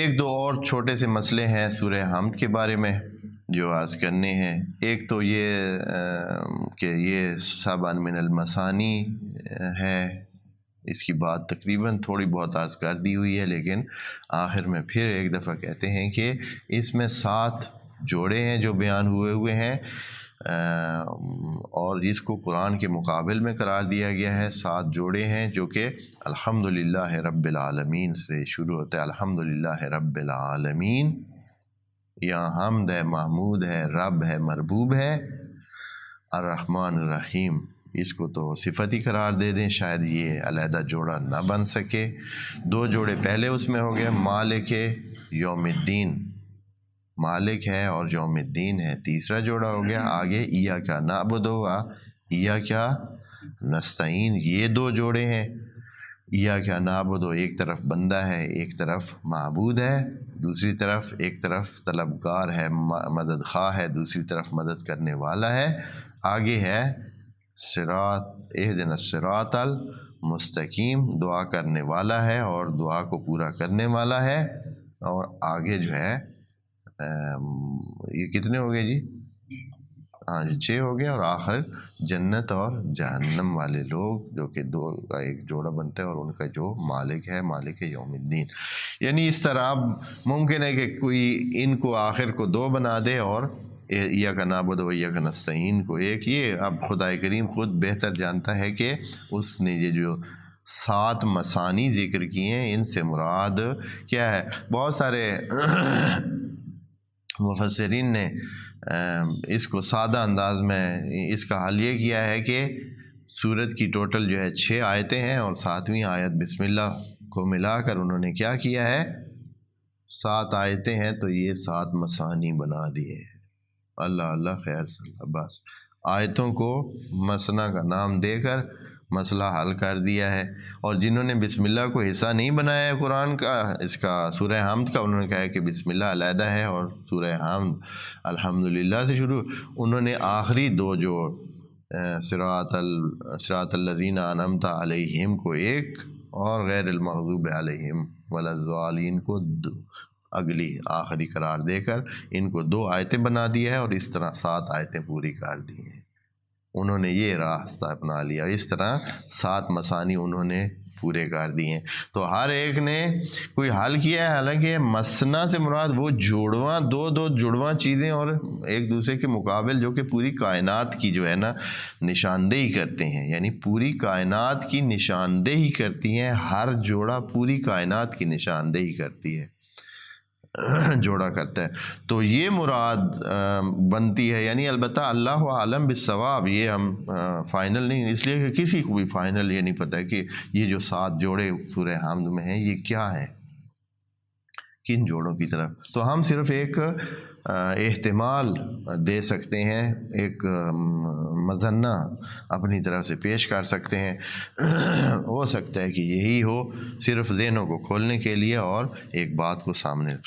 ایک دو اور چھوٹے سے مسئلے ہیں سورہ حمد کے بارے میں جو عرض کرنے ہیں۔ ایک تو یہ کہ یہ سبع من المثانی ہے، اس کی بات تقریباً تھوڑی بہت عرض کر دی ہوئی ہے، لیکن آخر میں پھر ایک دفعہ کہتے ہیں کہ اس میں 7 جوڑے ہیں جو بیان ہوئے ہیں، اور اس کو قرآن کے مقابل میں قرار دیا گیا ہے۔ 7 جوڑے ہیں جو کہ الحمدللہ رب العالمین سے شروع ہوتے ہیں۔ الحمدللہ رب العالمین، یہاں حمد ہے، محمود ہے، رب ہے، مربوب ہے، الرحمن الرحیم، اس کو تو صفت ہی قرار دے دیں، شاید یہ علیحدہ جوڑا نہ بن سکے۔ 2 جوڑے پہلے اس میں ہو گئے، مالک یوم الدین، مالک ہے اور یوم الدین ہے، تیسرا جوڑا ہو گیا۔ آگے ایاک نعبد و ایاک نستعین، یہ 2 جوڑے ہیں۔ ایاک نعبد، ایک طرف بندہ ہے، ایک طرف معبود ہے، دوسری طرف ایک طرف طلبگار ہے، مدد خواہ ہے، دوسری طرف مدد کرنے والا ہے۔ آگے ہے صراط، اہدنا الصراط المستقیم، دعا کرنے والا ہے اور دعا کو پورا کرنے والا ہے۔ اور آگے جو ہے یہ کتنے ہو گئے جی؟ ہاں جی 6 ہو گئے، اور آخر جنت اور جہنم والے لوگ جو کہ 2 کا ایک جوڑا بنتا ہے، اور ان کا جو مالک ہے، مالک یوم الدین۔ یعنی اس طرح اب ممکن ہے کہ کوئی ان کو آخر کو 2 بنا دے اور ایاک نعبد و ایاک نستعین کو ایک۔ یہ اب خدا کریم خود بہتر جانتا ہے کہ اس نے یہ جو 7 مثانی ذکر کیے ہیں ان سے مراد کیا ہے۔ بہت سارے مفسرین نے اس کو سادہ انداز میں اس کا حل یہ کیا ہے کہ سورت کی ٹوٹل جو ہے 6 آیتیں ہیں، اور 7ویں آیت بسم اللہ کو ملا کر انہوں نے کیا کیا ہے، 7 آیتیں ہیں تو یہ 7 مثانی بنا دیے۔ اللہ اللہ خیر صلی اللہ، بس آیتوں کو مثنا کا نام دے کر مسئلہ حل کر دیا ہے۔ اور جنہوں نے بسم اللہ کو حصہ نہیں بنایا ہے قرآن کا، اس کا سورہ حمد کا، انہوں نے کہا ہے کہ بسم اللہ علیحدہ ہے اور سورہ حمد الحمدللہ سے شروع، انہوں نے آخری 2 جو صراط الذین انعمت علیہم کو ایک، اور غیر المغضوب علیہم ولا الضالین کو اگلی آخری قرار دے کر ان کو 2 آیتیں بنا دیا ہے، اور اس طرح 7 آیتیں پوری کر دی ہیں۔ انہوں نے یہ راستہ اپنا لیا، اس طرح 7 مثانی انہوں نے پورے کر دیے ہیں۔ تو ہر ایک نے کوئی حل کیا ہے، حالانکہ مثنا سے مراد وہ جوڑواں 2 جڑواں چیزیں اور ایک دوسرے کے مقابل جو کہ پوری کائنات کی جو ہے نا نشاندہی کرتے ہیں، یعنی پوری کائنات کی نشاندہی کرتی ہیں، ہر جوڑا پوری کائنات کی نشاندہی کرتی ہے، جوڑا کرتا ہے، تو یہ مراد بنتی ہے۔ یعنی البتہ اللہ عالم بالصواب، یہ ہم فائنل نہیں، اس لیے کہ کسی کو بھی فائنل یہ نہیں پتہ کہ یہ جو 7 جوڑے سورہ حمد میں ہیں یہ کیا ہیں، کن جوڑوں کی طرف، تو ہم صرف ایک احتمال دے سکتے ہیں، ایک مظنہ اپنی طرف سے پیش کر سکتے ہیں۔ ہو سکتا ہے کہ یہی ہو، صرف ذہنوں کو کھولنے کے لیے اور ایک بات کو سامنے